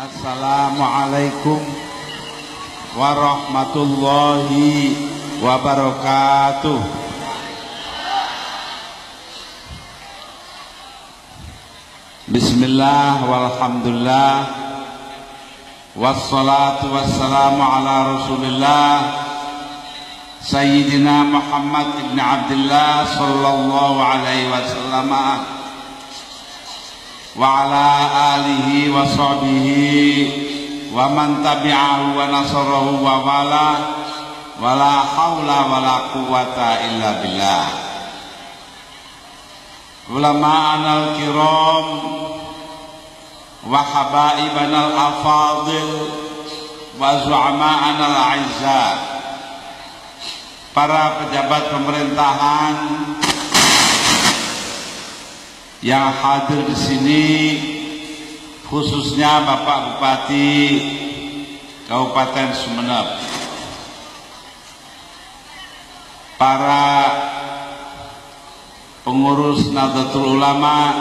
Assalamualaikum warahmatullahi wabarakatuh. Bismillah walhamdulillah wassalatu wassalamu ala rasulillah Sayyidina Muhammad ibn Abdullah sallallahu alaihi wasallam wa ala alihi wa sahbihi wa man tabi'ahu wa nasarahu wa wala hawla wala quwwata illa billah. Ulama'ana al-kiram wa habaibana al-afadil wa zu'ama'ana al-'izza, para pejabat pemerintahan yang hadir di sini, khususnya Bapak Bupati Kabupaten Sumeneb, para pengurus Nahdlatul Ulama,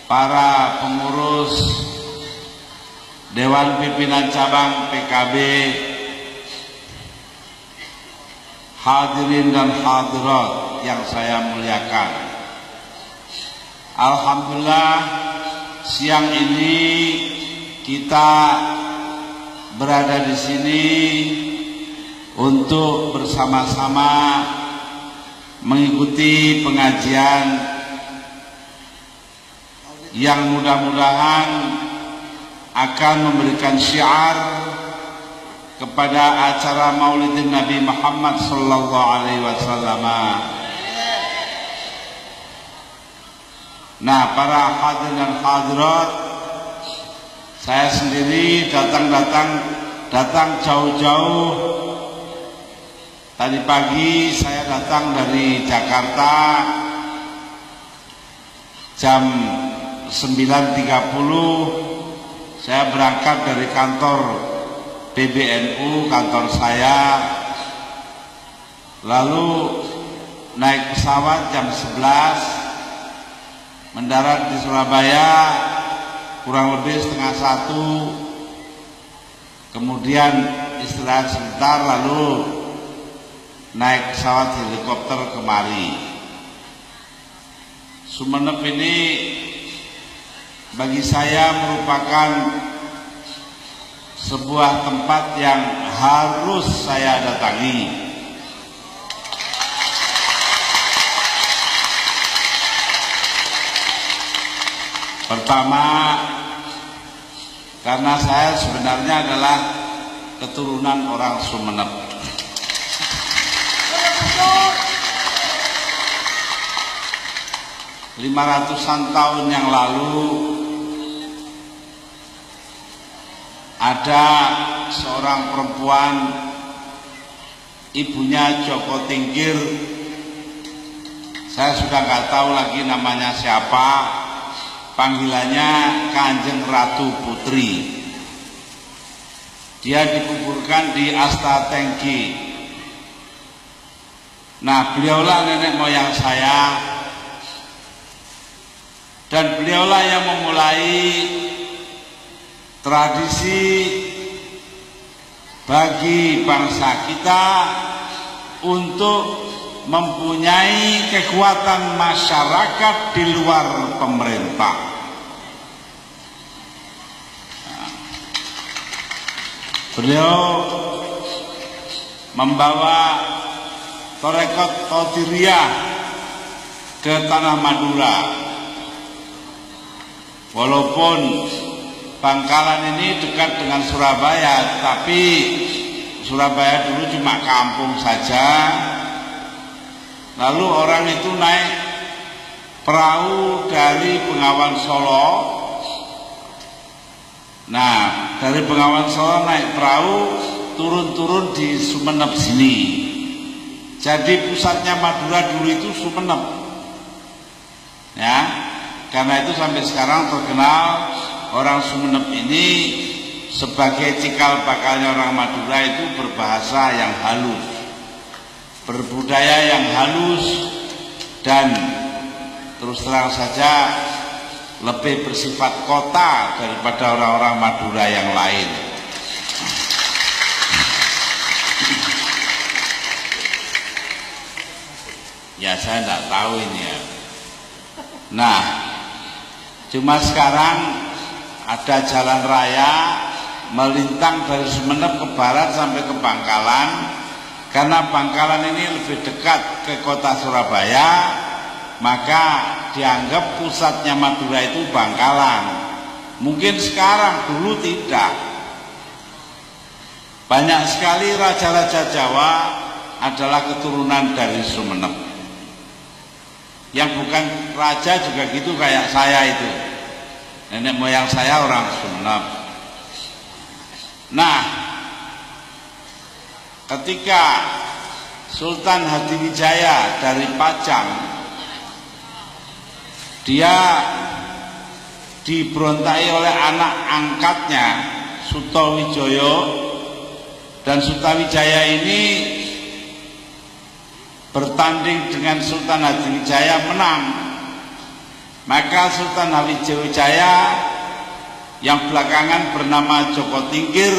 para pengurus Dewan Pimpinan Cabang PKB, hadirin dan hadirat yang saya muliakan. Alhamdulillah, siang ini kita berada di sini untuk bersama-sama mengikuti pengajian yang mudah-mudahan akan memberikan syiar kepada acara Maulidin Nabi Muhammad sallallahu alaihi wasallam. Nah, para hadirin dan hadirat, saya sendiri datang jauh-jauh. Tadi pagi saya datang dari Jakarta jam 9.30. Saya berangkat dari kantor PBNU, kantor saya, lalu naik pesawat jam 11, mendarat di Surabaya kurang lebih 12:30, kemudian istirahat sebentar, lalu naik pesawat helikopter kemari. Sumeneb ini bagi saya merupakan sebuah tempat yang harus saya datangi. Pertama, karena saya sebenarnya adalah keturunan orang Sumeneb. Lima ratusan tahun yang lalu ada seorang perempuan, ibunya Joko Tingkir. Saya sudah nggak tahu lagi namanya siapa. Panggilannya Kanjeng Ratu Putri. Dia dikuburkan di Asta Tengki. Nah, beliaulah nenek moyang saya, dan beliaulah yang memulai tradisi bagi bangsa kita untuk mempunyai kekuatan masyarakat di luar pemerintah. Beliau membawa Torekot Qadiriyah ke tanah Madura. Walaupun Bangkalan ini dekat dengan Surabaya, tapi Surabaya dulu cuma kampung saja. Lalu orang itu naik perahu dari Bengawan Solo. Nah, dari Bengawan Solo naik perahu, turun-turun di Sumeneb sini. Jadi pusatnya Madura dulu itu Sumeneb. Ya, karena itu sampai sekarang terkenal orang Sumeneb ini sebagai cikal bakalnya orang Madura itu berbahasa yang halus, berbudaya yang halus, dan terus terang saja lebih bersifat kota daripada orang-orang Madura yang lain. Ya saya tidak tahu ini ya. Nah, cuma sekarang ada jalan raya melintang dari Sumeneb ke barat sampai ke Bangkalan. Karena Bangkalan ini lebih dekat ke kota Surabaya, maka dianggap pusatnya Madura itu Bangkalan. Mungkin sekarang, dulu tidak. Banyak sekali raja-raja Jawa adalah keturunan dari Sumeneb. Yang bukan raja juga gitu kayak saya itu. Nenek moyang saya orang Sumeneb. Nah, ketika Sultan Hadiwijaya dari Pajang, dia diberontai oleh anak angkatnya Sutawijaya, dan Sutawijaya ini bertanding dengan Sultan Hadiwijaya menang. Maka Sultan Hadiwijaya yang belakangan bernama Joko Tingkir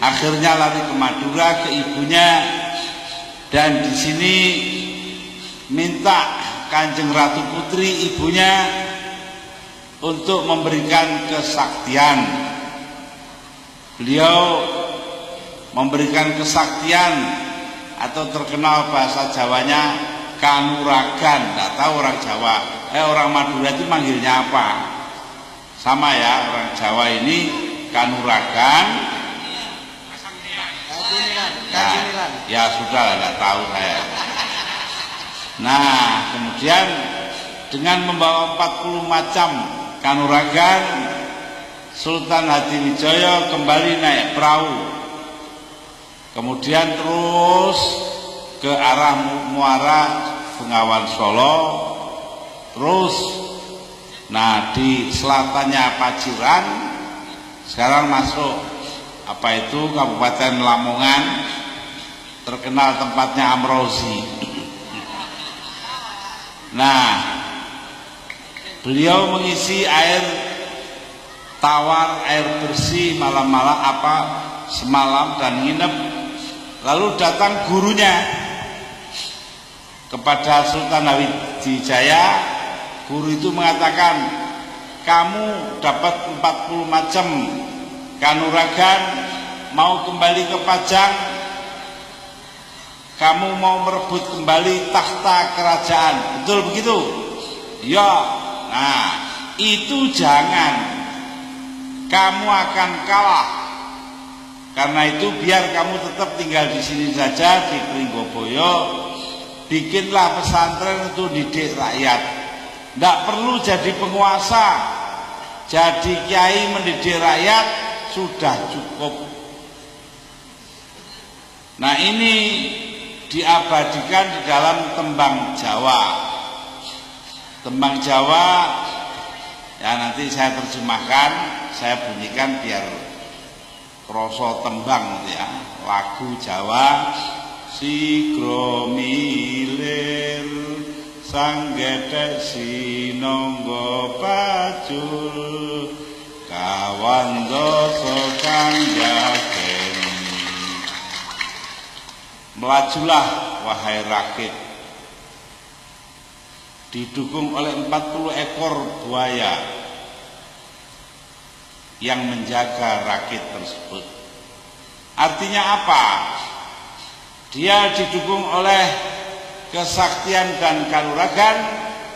akhirnya lari ke Madura ke ibunya, dan di sini minta Kanjeng Ratu Putri ibunya untuk memberikan kesaktian. Beliau memberikan kesaktian atau terkenal bahasa Jawanya kanuragan. Tidak tahu orang Jawa, orang Madura itu manggilnya apa? Sama ya, orang Jawa ini kanuragan. Ya sudah, tidak tahu saya. Nah, kemudian dengan membawa 40 macam kanuragan, Sultan Hadiwijaya kembali naik perahu. Kemudian terus ke arah muara Bengawan Solo, terus nah di selatannya Paciran, sekarang masuk apa itu Kabupaten Lamongan, terkenal tempatnya Amrozi. Nah, beliau mengisi air tawar, air bersih malam-malam semalam dan nginep. Lalu datang gurunya kepada Sultan Hadiwijaya. Guru itu mengatakan, kamu dapat 40 macam kanuragan, mau kembali ke Pajang, kamu mau merebut kembali tahta kerajaan, betul begitu? Ya. Nah, itu jangan, kamu akan kalah. Karena itu biar kamu tetap tinggal di sini saja di Pringgoboyo, bikinlah pesantren untuk didik rakyat. Tidak perlu jadi penguasa, jadi kiai mendidik rakyat sudah cukup. Nah, ini diabadikan di dalam tembang Jawa. Tembang Jawa ya nanti saya terjemahkan, saya bunyikan biar kroso tembang ya. Lagu Jawa. Sigro milir sang gedhek sinangga pacul, kawan dosa kang jageni. Melajulah wahai rakit, didukung oleh 40 ekor buaya yang menjaga rakit tersebut. Artinya apa? Dia didukung oleh kesaktian dan kanuragan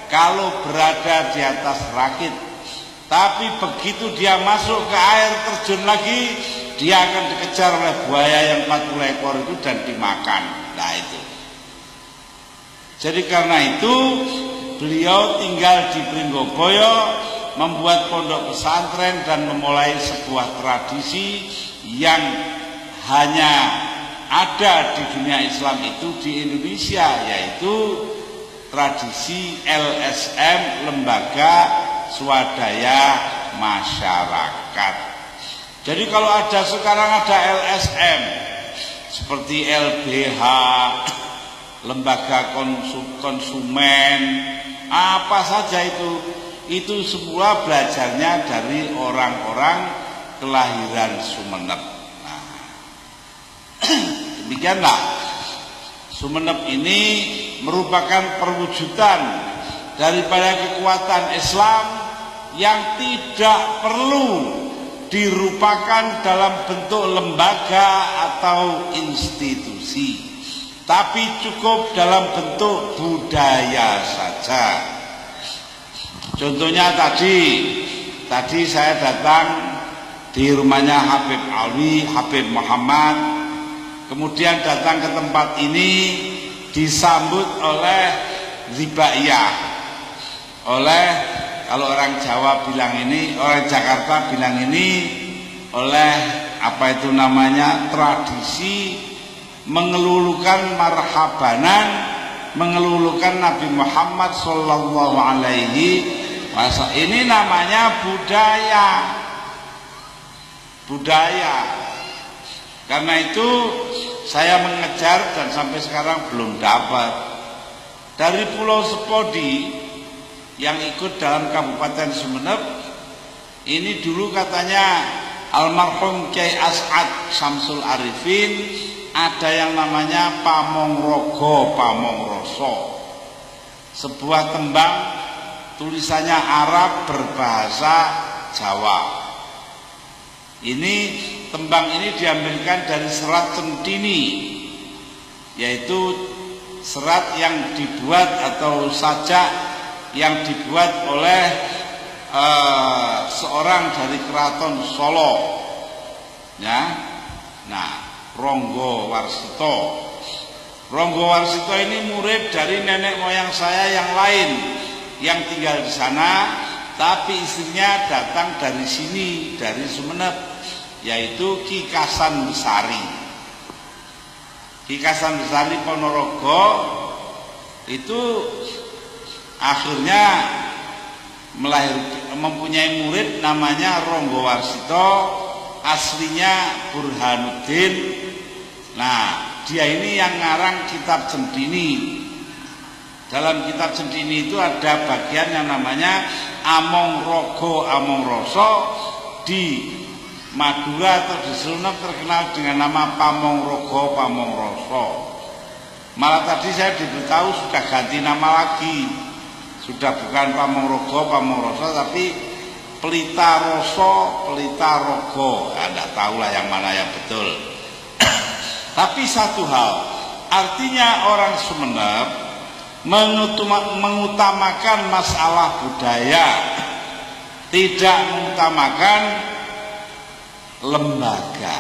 kalau berada di atas rakit. Tapi begitu dia masuk ke air terjun lagi, dia akan dikejar oleh buaya yang 40 ekor itu dan dimakan. Nah itu. Jadi karena itu beliau tinggal di Pringgoboyo, membuat pondok pesantren dan memulai sebuah tradisi yang hanya ada di dunia Islam itu di Indonesia, yaitu tradisi LSM, Lembaga Swadaya Masyarakat. Jadi kalau ada sekarang ada LSM seperti LBH, Lembaga Konsumen, apa saja itu semua belajarnya dari orang-orang kelahiran Sumenep. Nah, demikianlah Sumenep ini merupakan perwujudan daripada kekuatan Islam yang tidak perlu dirupakan dalam bentuk lembaga atau institusi, tapi cukup dalam bentuk budaya saja. Contohnya tadi saya datang di rumahnya Habib Alwi, Habib Muhammad, kemudian datang ke tempat ini disambut oleh zibaiyah, oleh, kalau orang Jawa bilang ini, orang Jakarta bilang ini, oleh apa itu namanya, tradisi mengelulukan marhabanan, mengelulukan Nabi Muhammad sallallahu alaihi wasallam. Ini namanya budaya. Karena itu saya mengejar dan sampai sekarang belum dapat. Dari Pulau Sepodi yang ikut dalam Kabupaten Sumenep ini dulu katanya almarhum Kyai As'ad Samsul Arifin ada yang namanya Pamongrogo Pamongroso, sebuah tembang tulisannya Arab berbahasa Jawa. Ini tembang ini diambilkan dari serat Centini, yaitu serat yang dibuat atau sajak yang dibuat oleh seorang dari Keraton Solo, ya. Nah, Ronggo Warsito. Ronggo Warsito ini murid dari nenek moyang saya yang lain yang tinggal di sana, tapi istrinya datang dari sini, dari Sumenep, yaitu Ki Kasan Besari. Ki Kasan Besari Ponorogo itu akhirnya mempunyai murid namanya Ronggo Warsito, aslinya Burhanuddin. Nah, dia ini yang ngarang kitab Centini. Dalam kitab Centini itu ada bagian yang namanya Amongrogo Amongroso. Di Madura atau di Sumenep terkenal dengan nama Pamongrogo Pamongroso. Malah tadi saya diberitahu sudah ganti nama lagi, sudah bukan Pamongrogo Pamongroso tapi Pelitaroso Pelitarogo. Anda tahulah yang mana yang betul. Tapi satu hal, artinya orang Sumenep mengutamakan masalah budaya, tidak mengutamakan lembaga.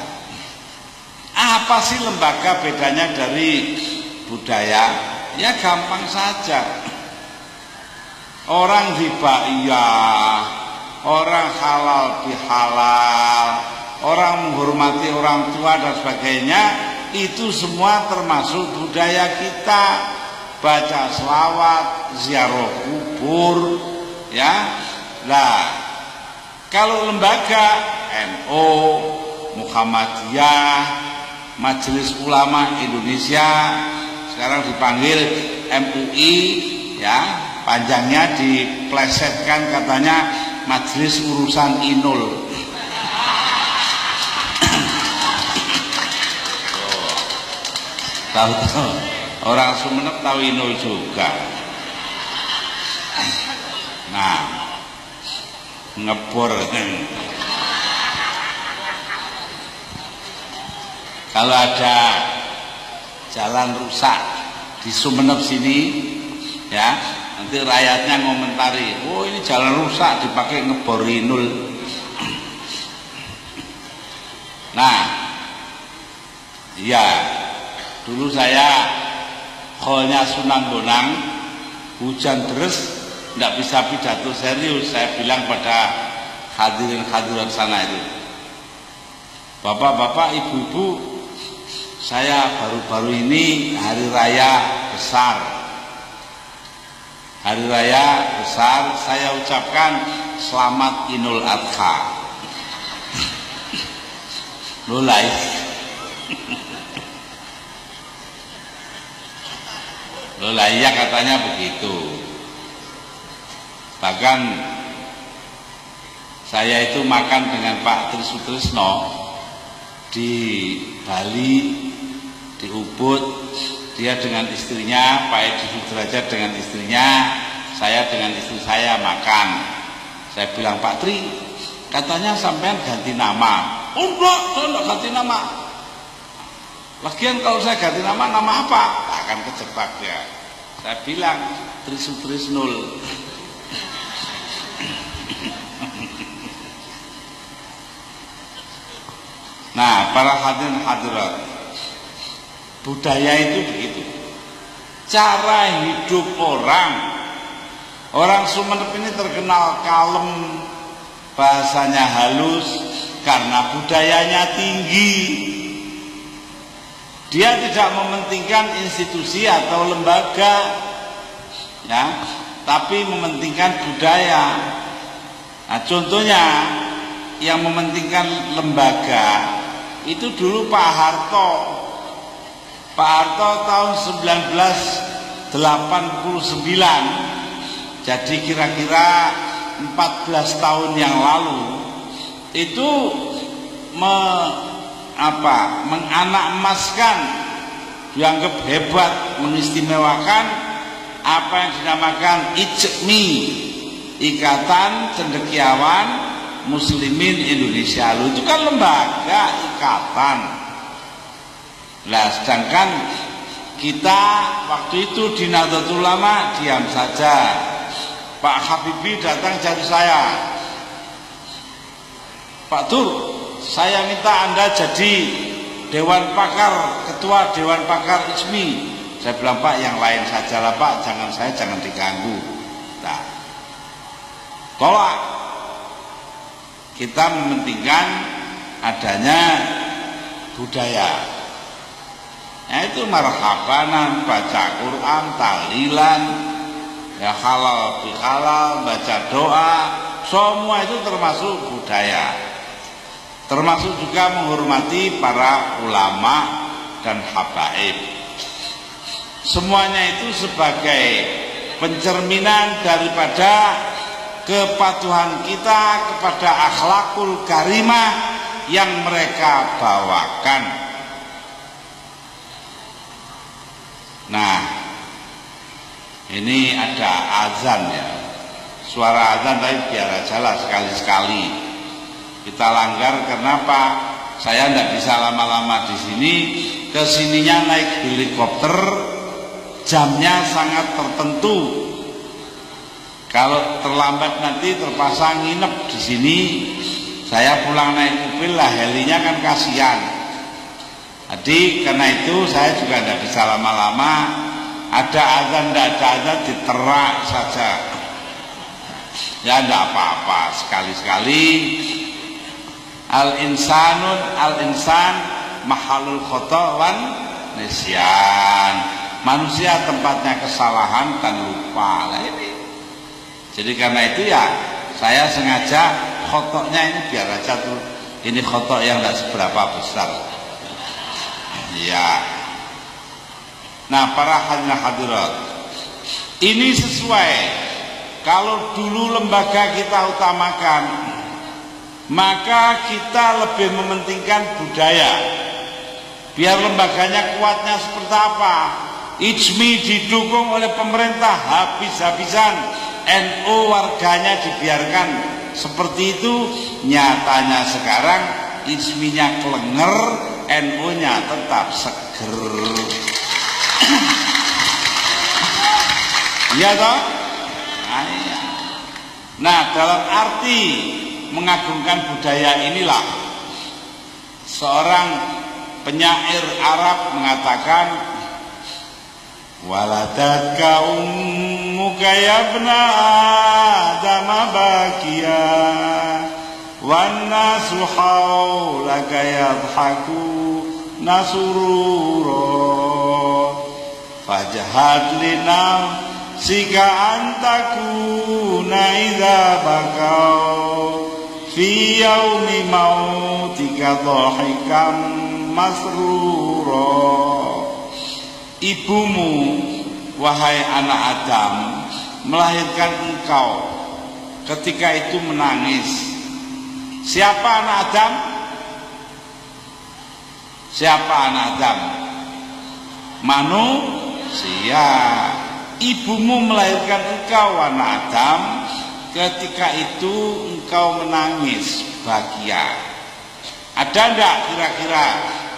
Apa sih lembaga bedanya dari budaya? Ya gampang saja. Orang hibaiyah, orang halal bihalal, orang menghormati orang tua dan sebagainya, itu semua termasuk budaya kita. Baca selawat, ziarah kubur, ya. Nah, kalau lembaga NU, Muhammadiyah, Majelis Ulama Indonesia, sekarang dipanggil MUI, ya, panjangnya diplesetkan katanya Majelis Urusan Inul. Tahu-tahu orang Sumenep tahu Inul juga. Nah, ngebor. Kalau ada jalan rusak di Sumenep sini, ya, nanti rakyatnya ngomentari, oh ini jalan rusak dipakai ngebor Inul. Nah, iya, dulu saya hallnya Sunan Bonang, hujan deras, tidak bisa pidato serius. Saya bilang pada hadirin-hadirat sana itu, bapak-bapak, ibu-ibu, saya baru-baru ini hari raya besar. Hari raya besar, saya ucapkan selamat Idul Adha. Lulai. Loh lah iya katanya begitu. Bahkan saya itu makan dengan Pak Tri Sutrisno di Bali, di Ubud. Dia dengan istrinya, Pak Edi Sudrajat dengan istrinya, saya dengan istri saya makan. Saya bilang, Pak Tri, katanya sampean ganti nama. Enggak, saya enggak ganti nama. Lagian kalau saya ganti nama apa? Tak akan kejebak ya. Saya bilang Tri Sutrisnul. Nah, para hadirin hadirat, budaya itu begitu. Cara hidup orang Sumenep ini terkenal kalem, bahasanya halus karena budayanya tinggi. Dia tidak mementingkan institusi atau lembaga, ya, tapi mementingkan budaya. Nah, contohnya yang mementingkan lembaga itu dulu Pak Harto. Pak Harto tahun 1989, jadi kira-kira 14 tahun yang lalu, itu menganak emaskan, dianggap hebat, mengistimewakan apa yang dinamakan ICMI, Ikatan Cendekiawan Muslimin Indonesia. Itu kan lembaga ikatan. Nah, sedangkan kita waktu itu di Nahdlatul Ulama diam saja. Pak Habibie datang jadi saya, Pak Tur, saya minta Anda jadi Dewan Pakar, Ketua Dewan Pakar ICMI. Saya bilang, Pak, yang lain sajalah Pak, jangan diganggu. Nah, tolak. Kita mementingkan adanya budaya. Nah, itu marhabanan, baca Quran, tahlilan, ya halal bihalal, baca doa, semua itu termasuk budaya. Termasuk juga menghormati para ulama dan habaib. Semuanya itu sebagai pencerminan daripada kepatuhan kita kepada akhlakul karimah yang mereka bawakan. Nah, ini ada azan ya. Suara azan tapi biar aja lah sekali-sekali. Kita langgar, kenapa? Saya tidak bisa lama-lama di sini. Kesininya naik helikopter, jamnya sangat tertentu. Kalau terlambat nanti terpaksa nginep di sini. Saya pulang naik mobil lah, helinya kan kasihan. Jadi karena itu saya juga tidak bisa lama-lama. Ada azan, tidak ada azan, diterak saja. Ya tidak apa-apa, sekali-sekali. Al-insan mahalul khata wan nisyan. Manusia tempatnya kesalahan dan lupa. Nah, ini. Jadi karena itu ya saya sengaja khotoknya ini biar aja tuh, ini khotok yang tidak seberapa besar. Ya. Nah, para hadirin hadirat, ini sesuai. Kalau dulu lembaga kita utamakan, maka kita lebih mementingkan budaya. Biar lembaganya kuatnya seperti apa? ICMI didukung oleh pemerintah habis-habisan. NU warganya dibiarkan seperti itu. Nyatanya sekarang ICMI-nya kelenger, NU-nya tetap seger. Iya toh? Nah, dalam arti mengagungkan budaya inilah seorang penyair Arab mengatakan, waladatka ummuka yabna adam bakiya wan nasu haulaka yadhaku nasurura fajhad lina sika antakuna idza bakau fi yaumi mautika dhahikam masrura. Ibumu, wahai anak Adam, melahirkan engkau ketika itu menangis. Siapa anak Adam? Siapa anak Adam? Manusia. Ibumu melahirkan engkau anak Adam. Ketika itu engkau menangis bahagia. Ada enggak kira-kira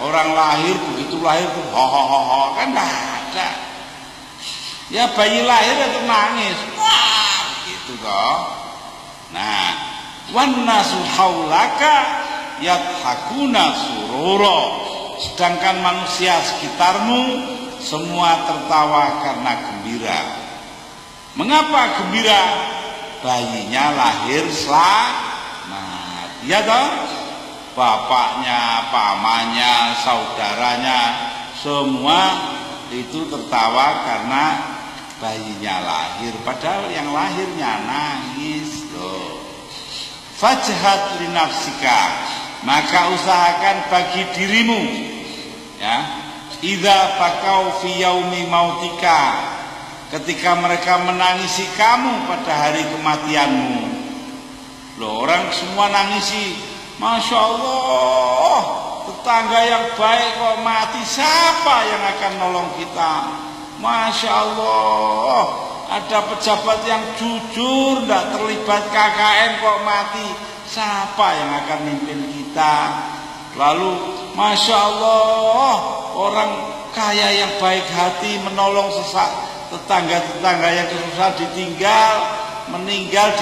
orang lahir begitu lahir tuh ho kan enggak ada. Ya bayi lahir itu nangis. Wah, gitu toh. Nah, wan nasu haulaka yadhakuna surura. Sedangkan manusia sekitarmu semua tertawa karena gembira. Mengapa gembira? Bayinya lahir selamat. Iya toh? Bapaknya, pamannya, saudaranya, semua itu tertawa karena bayinya lahir. Padahal yang lahirnya nangis loh. Fajhat li nafsika, maka usahakan bagi dirimu, ya. Idza bakau fi yaumi mautika, ketika mereka menangisi kamu pada hari kematianmu. Loh, orang semua nangisi. Masya Allah, tetangga yang baik kok mati, siapa yang akan nolong kita? Masya Allah, ada pejabat yang jujur, tidak terlibat KKN kok mati, siapa yang akan mimpin kita? Lalu Masya Allah, orang kaya yang baik hati menolong tetangga-tetangga yang kesusahan ditinggal, meninggal,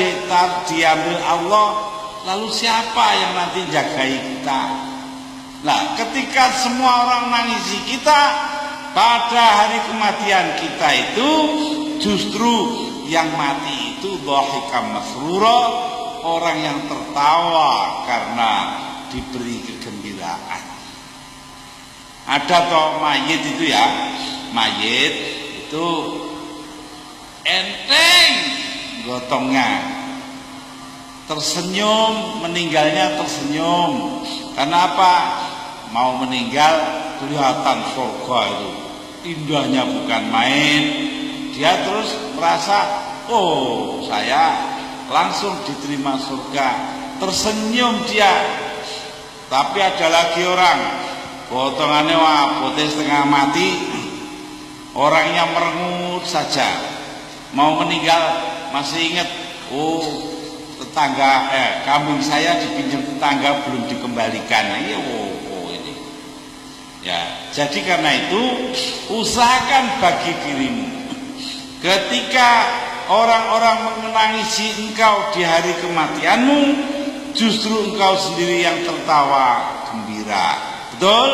diambil Allah. Lalu siapa yang nanti jagai kita? Nah, ketika semua orang nangisi kita pada hari kematian kita itu, justru yang mati itu dhahikam masrura, orang yang tertawa karena diberi kegembiraan. Ada toh mayit itu ya, mayit itu enteng gotongnya, tersenyum, meninggalnya tersenyum. Karena apa? Mau meninggal kelihatan surga itu, indahnya bukan main. Dia terus merasa, oh saya langsung diterima surga, tersenyum dia. Tapi ada lagi orang potongannya putih setengah mati, orangnya merengut saja, mau meninggal masih ingat, oh tetangga, kambing saya dipinjam tetangga belum dikembalikan. Ini ini. Ya, jadi karena itu usahakan bagi dirimu. Ketika orang-orang menangisi engkau di hari kematianmu, justru engkau sendiri yang tertawa gembira. Betul?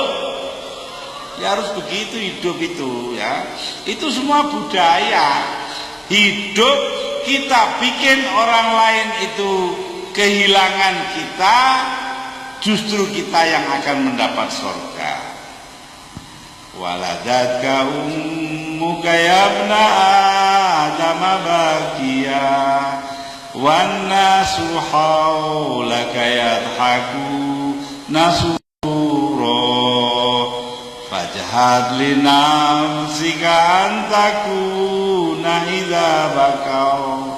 Ya harus begitu hidup itu ya. Itu semua budaya. Hidup kita bikin orang lain itu kehilangan kita, justru kita yang akan mendapat surga. Waladatka ummuka yabna Adam bakiya wan nasu haulaka yadhaku nasura fajhad li nafsika antakuna idza bakau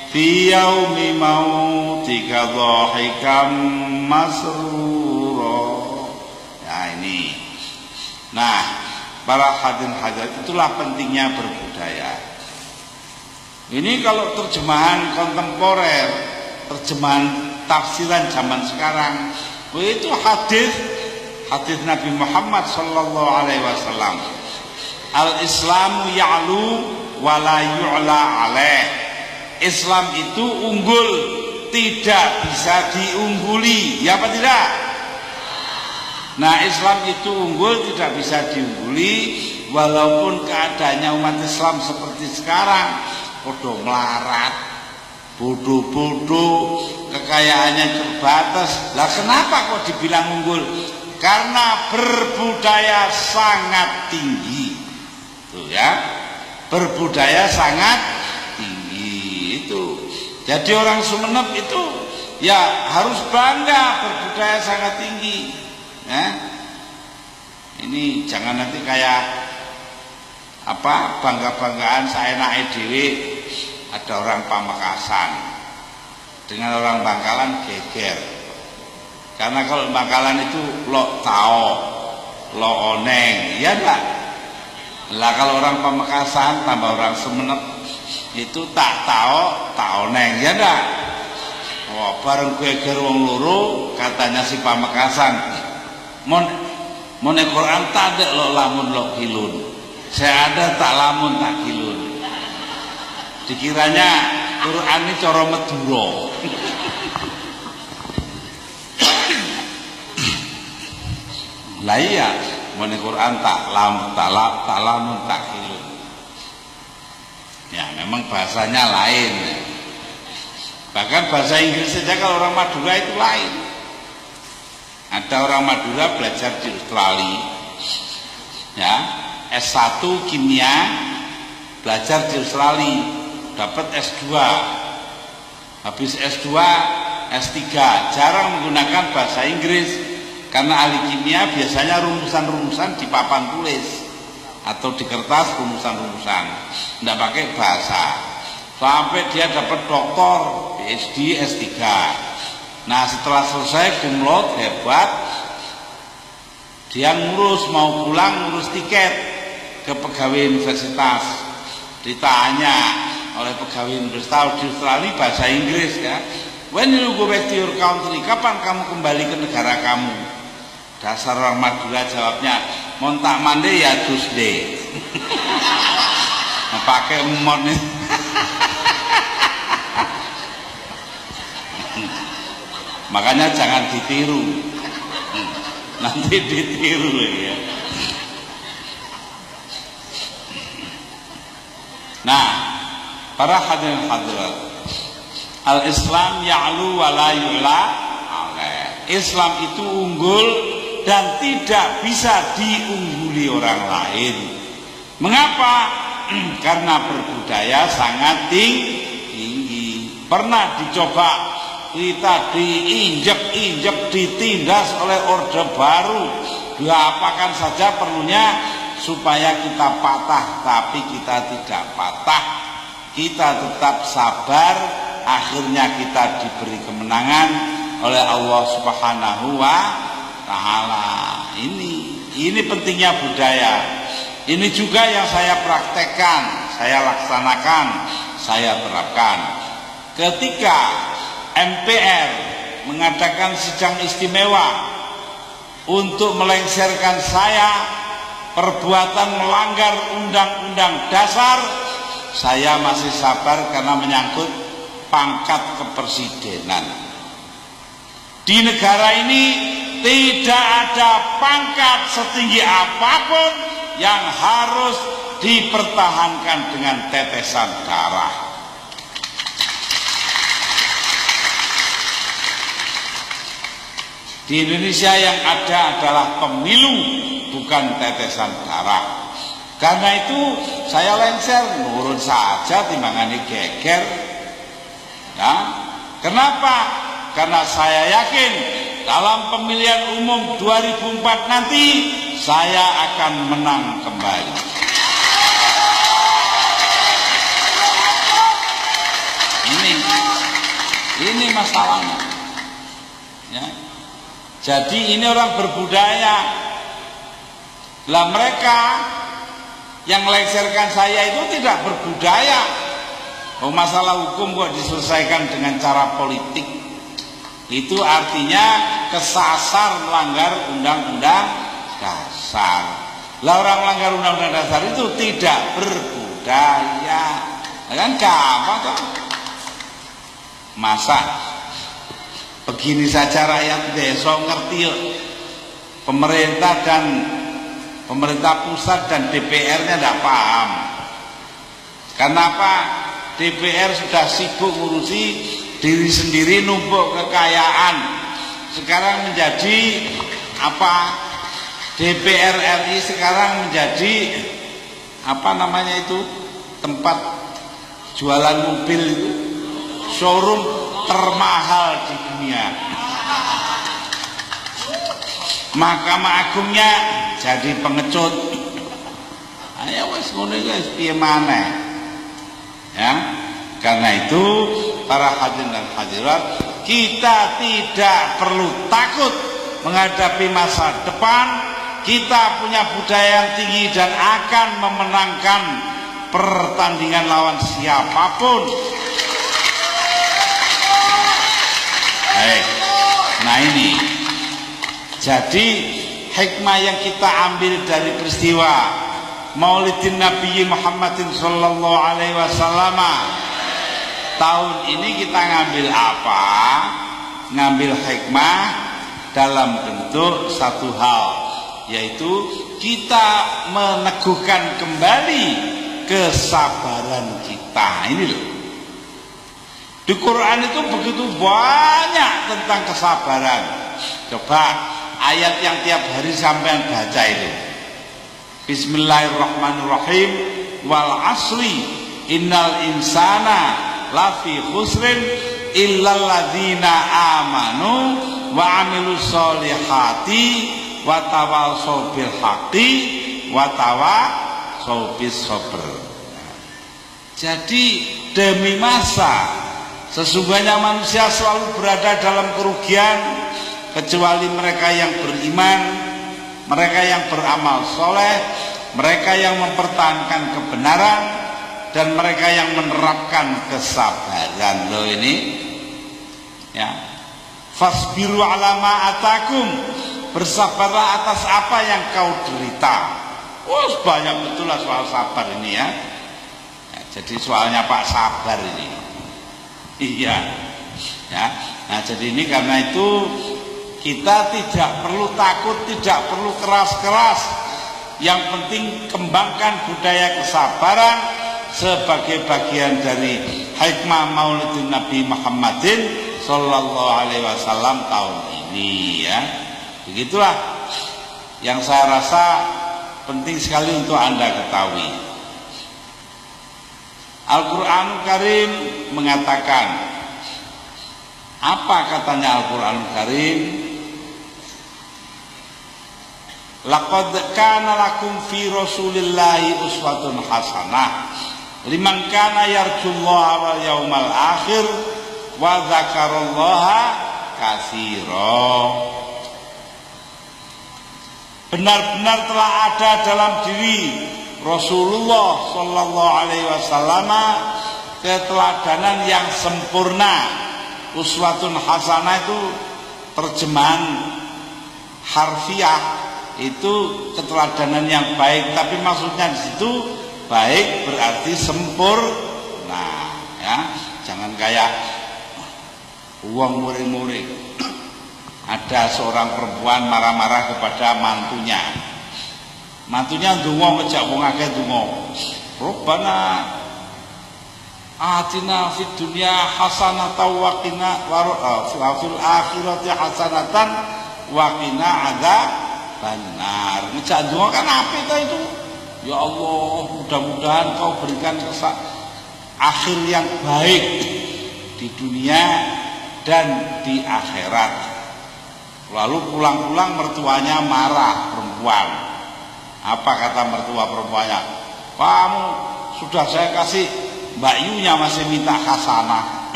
fi yaumi mautika dhahikam masrura. Nah ini, nah para hadirin hadirat, itulah pentingnya berbudaya. Ini kalau terjemahan kontemporer, terjemahan tafsiran zaman sekarang, itu hadis Nabi Muhammad sallallahu alaihi wasallam. Al-Islamu ya'lu wa la yu'la alaih. Islam itu unggul, tidak bisa diungguli. Ya apa tidak? Nah, Islam itu unggul, tidak bisa diungguli, walaupun keadaannya umat Islam seperti sekarang, podo melarat, bodoh-bodoh, kekayaannya terbatas. Lah kenapa kok dibilang unggul? Karena berbudaya sangat tinggi. Tuh ya, berbudaya sangat tinggi itu. Jadi orang Sumeneb itu ya harus bangga berbudaya sangat tinggi. Ini jangan nanti kayak apa bangga-banggaan saya naik dewe, ada orang Pamekasan dengan orang Bangkalan geger. Karena kalau Bangkalan itu lo tao, lo oneng, ya enggak? Lah kalau orang Pamekasan tambah orang Sumenep itu tak tao, tak oneng, ya enggak? Wah, bareng geger wong loro katanya si Pamekasan. Mon Quran tak ada lo lamun lo kilun. Saya ada tak lamun tak kilun. Dikiranya Quran ini cara Madura. Lah iya, mon Quran tak lamun tak kilun. Ya memang bahasanya lain. Bahkan bahasa Inggris saja kalau orang Madura itu lain. Ada orang Madura belajar di Australia, ya S1 kimia, belajar di Australia, dapat S2, habis S2, S3, jarang menggunakan bahasa Inggris karena ahli kimia biasanya rumusan-rumusan di papan tulis atau di kertas rumusan-rumusan, tidak pakai bahasa. Sampai dia dapat doktor, PhD, S3. Nah setelah selesai cum laude hebat, dia ngurus mau pulang ngurus tiket ke pegawai universitas. Ditanya oleh pegawai universitas di Australia bahasa Inggris ya, when you go back to your country, kapan kamu kembali ke negara kamu? Dasar orang Madura jawabnya, montak mande ya Tuesday. Nah, pakai mon. Makanya jangan ditiru, nanti ditiru ya. Nah, para hadirin hadirat, al-Islam ya'lu wa la yu'la alaih. Islam itu unggul dan tidak bisa diungguli orang lain. Mengapa? Karena berbudaya sangat tinggi. Pernah dicoba kita diinjek-injek, ditindas oleh Orde Baru, diapakan saja perlunya supaya kita patah, tapi kita tidak patah, kita tetap sabar, akhirnya kita diberi kemenangan oleh Allah Subhanahu wa Ta'ala. Ini pentingnya budaya. Ini juga yang saya praktekkan, saya laksanakan, saya terapkan. Ketika MPR mengadakan sidang istimewa untuk melengsarkan saya perbuatan melanggar undang-undang dasar, saya masih sabar karena menyangkut pangkat kepresidenan. Di negara ini tidak ada pangkat setinggi apapun yang harus dipertahankan dengan tetesan darah. Di Indonesia yang ada adalah pemilu, bukan tetesan darah. Karena itu saya lengser, nurun saja timbangannya geger. Ya. Kenapa? Karena saya yakin dalam pemilihan umum 2004 nanti saya akan menang kembali. Ini masalahnya. Ya. Jadi ini orang berbudaya. Lah mereka yang melengsarkan saya itu tidak berbudaya. Oh, masalah hukum kok diselesaikan dengan cara politik. Itu artinya kesasar melanggar undang-undang dasar. Lah orang melanggar undang-undang dasar itu tidak berbudaya. Kan gampang kok. Masa begini saja rakyat desa ngerti yuk. Pemerintah pusat dan DPR-nya tidak paham. Kenapa? DPR sudah sibuk ngurusi diri sendiri, numpuk kekayaan. Sekarang menjadi apa? DPR RI sekarang menjadi apa namanya itu? Tempat jualan mobil itu, showroom termahal di dunia. Mahkamah Agungnya jadi pengecut. Ayo wes ngono guys, piye maneh. Ya, karena itu para hadirin dan hadirat, kita tidak perlu takut menghadapi masa depan. Kita punya budaya yang tinggi dan akan memenangkan pertandingan lawan siapapun. Baik. Nah ini, jadi hikmah yang kita ambil dari peristiwa Maulidin Nabi Muhammadin sallallahu alaihi wasallam. Tahun ini kita ngambil apa? Ngambil hikmah dalam bentuk satu hal, yaitu kita meneguhkan kembali kesabaran kita. Ini loh. Di Quran itu begitu banyak tentang kesabaran. Coba ayat yang tiap hari sampean baca itu. Bismillahirrahmanirrahim. Wal asri innal insana lafi khusrin illal ladzina amanu wa amilus solihati wa tawassaw bil haqqi wa tawassaw bis sabr. Jadi demi masa sesungguhnya manusia selalu berada dalam kerugian kecuali mereka yang beriman, mereka yang beramal soleh, mereka yang mempertahankan kebenaran, dan mereka yang menerapkan kesabaran. Loh ini ya, fasbiru ala ma atakum, bersabarlah atas apa yang kau derita. Oh banyak betul lah soal sabar ini ya. Jadi soalnya Pak Sabar ini. Iya ya. Nah jadi ini karena itu kita tidak perlu takut, tidak perlu keras-keras. Yang penting kembangkan budaya kesabaran sebagai bagian dari hikmah Maulidin Nabi Muhammadin sallallahu alaihi wasallam tahun ini ya. Begitulah yang saya rasa penting sekali untuk Anda ketahui. Al-Qur'anul Karim mengatakan, apa katanya Al-Qur'anul Karim? Laqad kana lakum fi Rasulillahi uswatun hasanah liman kana yarjullaha wal yaumal akhir wa dzakarallaha katsira. Benar-benar telah ada dalam diri Rasulullah sallallahu alaihi wasallam keteladanan yang sempurna. Uswatun hasanah itu terjemahan harfiah, itu keteladanan yang baik, tapi maksudnya di situ baik berarti sempurna ya. Jangan kayak uang murid-murid. Ada seorang perempuan marah-marah kepada mantunya. Mantunya ndonga ngejak wong akeh ndonga. Rabbana atina fid dunya hasanatan wa qina fil akhirati hasanatan wa qina adzabannar. Ngejak ndonga kan apik ta itu? Ya Allah, mudah-mudahan kau berikan akhir yang baik di dunia dan di akhirat. Lalu pulang-pulang mertuanya marah, perempuan. Apa kata mertua perempuannya? Kamu sudah saya kasih Mbak Yunya masih minta hasanah.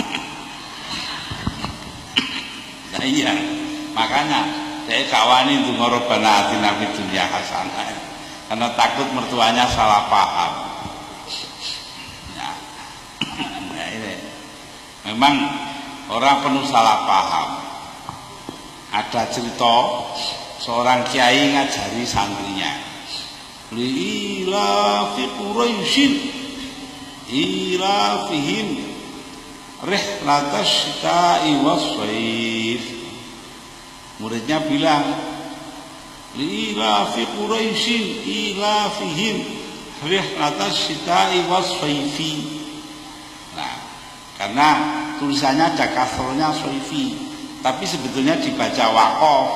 Nah iya, makanya saya kawani untuk Rabbana atina fid dunya hasanah, karena takut mertuanya salah paham. Ya. Nah, ini memang orang penuh salah paham. Ada cerita seorang kiai ngajari santrinya, ila fi Quraisyin ila fihim rihlatash syita'i was-shaif. Muridnya bilang, ila fi Quraisyin ila fihim rihlatash syita'i was-shaifi. Nah, karena tulisannya ada kasrohnya shaifi, tapi sebetulnya dibaca waqaf.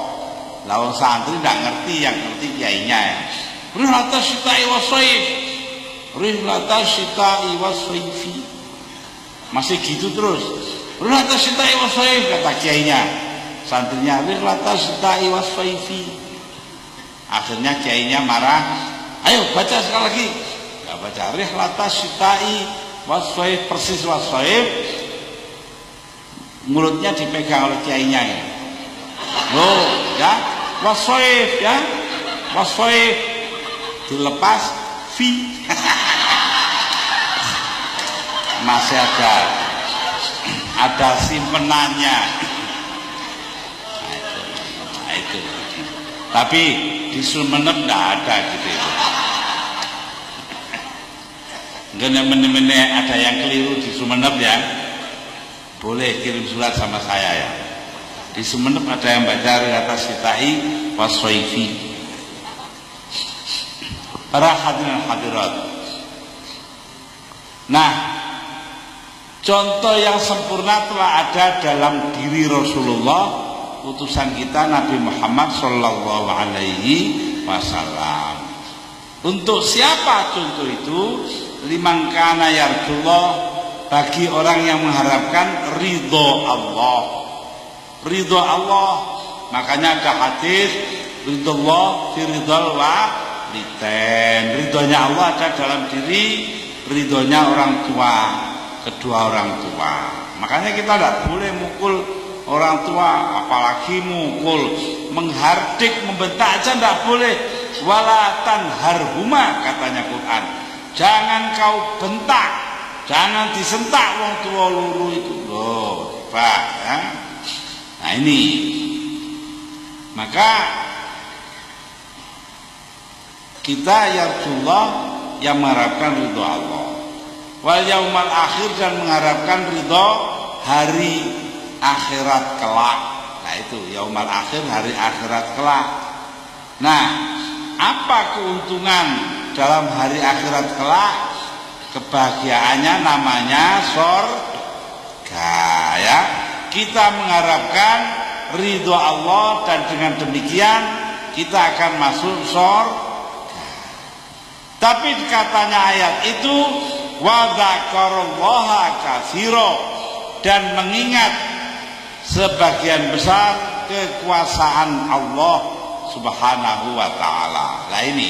Lalu santri tidak ngerti, yang ngerti kiainya ya. Rihlatash syita'i was-shaif, rihlatash syita'i was-shaifi. Masih gitu terus. Rihlatash syita'i was-shaif kata kiainya. Santrinya rihlatash syita'i was-shaifi. Akhirnya kiainya marah. Ayo baca sekali lagi. Enggak baca. Rihlatash syita'i was-shaif, persis was-shaif. mulutnya dipegang oleh kiainya ya. Oh ya, wasoif ya, wasoif dilepas fi. Masih ada simpenannya. Nah, itu. Tapi di Sumenep nggak ada gitu itu. Mene-mene ada yang keliru di Sumenep ya, boleh kirim surat sama saya ya. Di Sumenep ada yang baca Riyata Sitai Wasoifi. Para hadirin hadirat. Nah, contoh yang sempurna telah ada dalam diri Rasulullah, utusan kita Nabi Muhammad Sallallahu Alaihi Wasallam. Untuk siapa contoh itu? Liman kana yarjullah, bagi orang yang mengharapkan ridho Allah. Ridho Allah, makanya ada hadis ridho Allah fi ridhal walidain. Ridhonya Allah ada dalam diri ridhonya orang tua, kedua orang tua. Makanya kita tidak boleh mukul orang tua, apalagi mukul, menghardik, membentak aja tidak boleh. Wala tanharhuma, katanya Quran. Jangan kau bentak, jangan disentak wong tua luru itu. Loh, Pak ya. Nah ini, maka kita yarjullah yang mengharapkan ridho Allah, wal yaumal akhir, dan mengharapkan ridho hari akhirat kelak. Nah itu yaumal akhir, hari akhirat kelak. Nah, apa keuntungan dalam hari akhirat kelak? Kebahagiaannya namanya surga ya. Kita mengharapkan ridho Allah, dan dengan demikian kita akan masuk surga. Tapi katanya ayat itu wa dzakarallaha katsira, dan mengingat sebagian besar kekuasaan Allah Subhanahu wa taala. Nah ini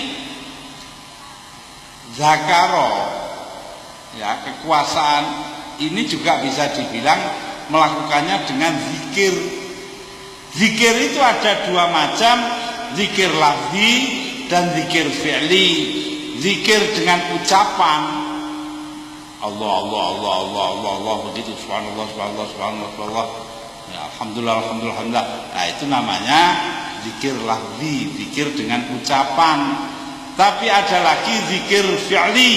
zakaro ya, kekuasaan ini juga bisa dibilang melakukannya dengan zikir. Zikir itu ada dua macam, zikir lafzi dan zikir fi'li. Zikir dengan ucapan Allah Allah Allah Allah Allah Allah begitu, subhanallah subhanallah subhanallah subhanallah ya, alhamdulillah alhamdulillah alhamdulillah. Nah itu namanya zikir lafzi, zikir dengan ucapan. Tapi ada lagi zikir fi'li,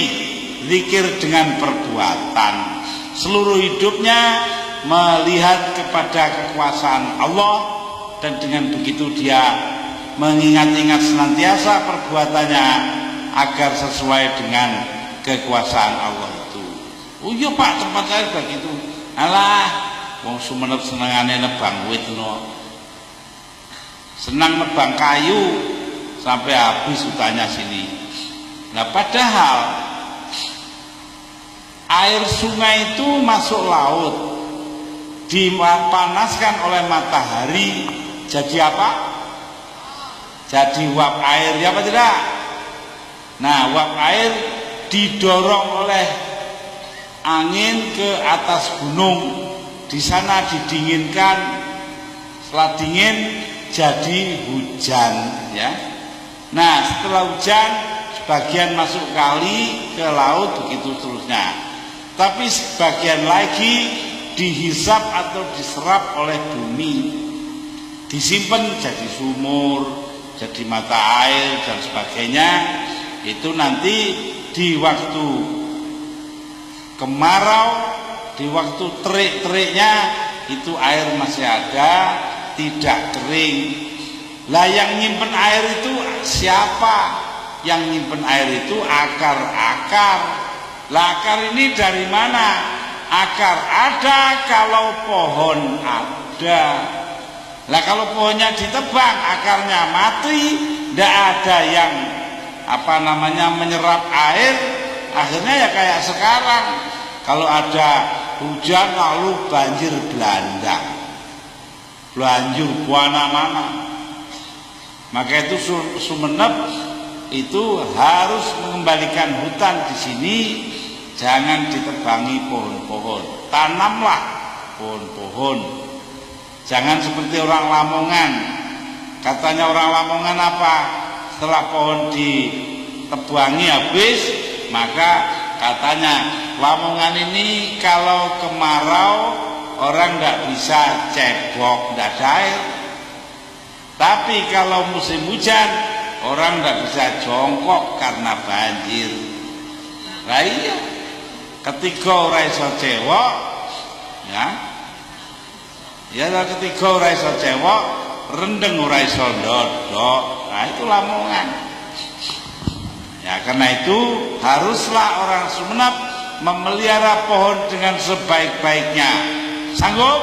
zikir dengan perbuatan. Seluruh hidupnya melihat kepada kekuasaan Allah, dan dengan begitu dia mengingat-ingat senantiasa perbuatannya agar sesuai dengan kekuasaan Allah itu. Oh iya Pak, tempat saya begitu. Alah, wong Sumenep senengane nebang wit no. Senang nebang kayu sampai habis hutannya sini. Nah padahal air sungai itu masuk laut, dipanaskan oleh matahari, jadi apa? Jadi uap air, ya apa tidak? Nah uap air didorong oleh angin ke atas gunung, di sana didinginkan, setelah dingin jadi hujan ya. Nah setelah hujan sebagian masuk kali ke laut, begitu terusnya. Tapi sebagian lagi dihisap atau diserap oleh bumi, disimpan jadi sumur, jadi mata air dan sebagainya. Itu nanti di waktu kemarau, di waktu terik-teriknya itu air masih ada, tidak kering. Lah yang nyimpen air itu siapa? Yang nyimpen air itu akar-akar. Lah akar ini dari mana? Akar ada kalau pohon ada. Lah kalau pohonnya ditebang, akarnya mati, tidak ada yang menyerap air. Akhirnya ya kayak sekarang, kalau ada hujan lalu banjir Belanda, banjir mana-mana. Maka itu Sumenep itu harus mengembalikan hutan di sini, jangan ditebangi pohon-pohon. Tanamlah pohon-pohon. Jangan seperti orang Lamongan. Katanya orang Lamongan apa? Setelah pohon ditebangi habis, maka katanya Lamongan ini kalau kemarau orang nggak bisa cebok, nggak ada air. Tapi kalau musim hujan orang nggak bisa jongkok karena banjir. Nah iya, ketika ora iso cewok, ya ketika ora iso cewok, rendeng ora iso ndodok. Nah itu Lamongan. Ya karena itu haruslah orang Sumenep memelihara pohon dengan sebaik-baiknya. Sanggup?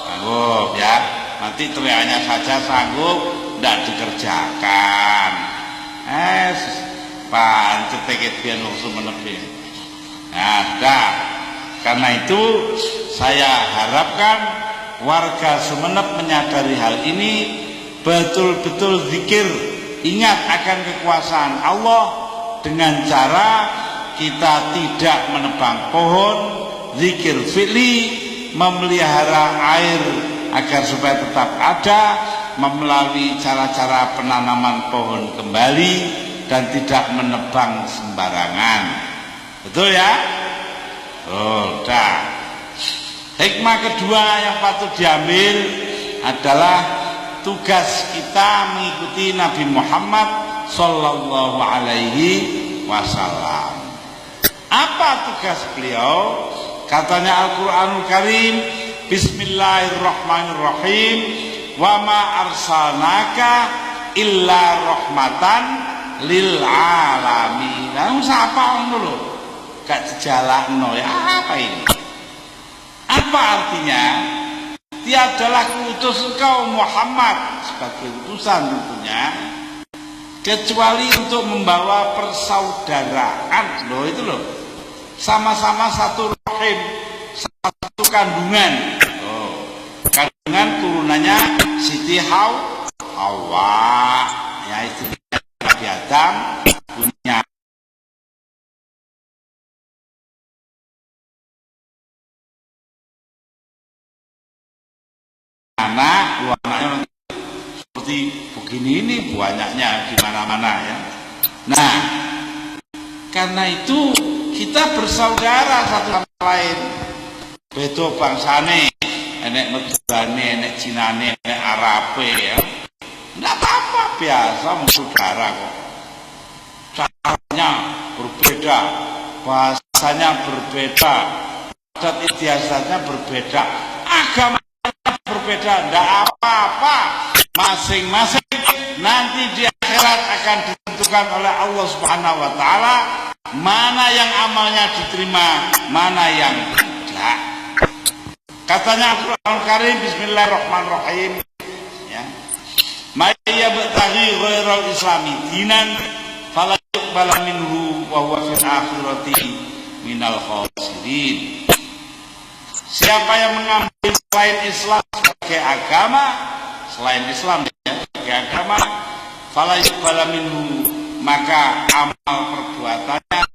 Sanggup ya. Nanti teriaknya saja sanggup, tidak dikerjakan. Pancet biar Sumenep. Nah, dah. Karena itu saya harapkan warga Sumenep menyadari hal ini, betul-betul zikir, ingat akan kekuasaan Allah dengan cara kita tidak menebang pohon, zikir fi'li, memelihara air agar supaya tetap ada, melalui cara-cara penanaman pohon kembali dan tidak menebang sembarangan. Betul ya? Dah. Hikmah kedua yang patut diambil adalah tugas kita mengikuti Nabi Muhammad sallallahu alaihi wasallam. Apa tugas beliau? Katanya Al-Qur'anul Karim, Bismillahirrahmanirrahim, wa ma arsalnaka illa rahmatan lil alamin. Lah sapa ngono lho? Gak dijalakno ya apa ini? Apa artinya? Tiadalah kuutus engkau Muhammad sebagai utusan tentunya kecuali untuk membawa persaudaraan. Loh itu loh. Sama-sama satu rahim, satu kandungan. Kandungan turunannya Siti Hawa, ya istri Nabi Adam, punya anak, dua anaknya seperti begini ini banyaknya di mana-mana ya. Nah, karena itu kita bersaudara satu sama lain. Beda bangsane, enek Madurane, enek Cinane, enek Arabe ya. Enggak apa-apa, biasa saudara kok. Caranya berbeda, bahasanya berbeda, adat istiadatnya berbeda, agamanya berbeda, enggak apa-apa. Masing-masing nanti di akhirat akan ditentukan oleh Allah Subhanahu wa taala mana yang amalnya diterima, mana yang tidak. Katanya Al-Qur'an Karim, Bismillahirrahmanirrahim, ya. May yabtaghi ghairal islami dinan fala yuqbal minhu wa huwa fil akhirati minal khasirin. Siapa yang mengambil selain Islam sebagai agama, selain Islam ya, sebagai agama, fala yuqbal minhu, maka amal perbuatannya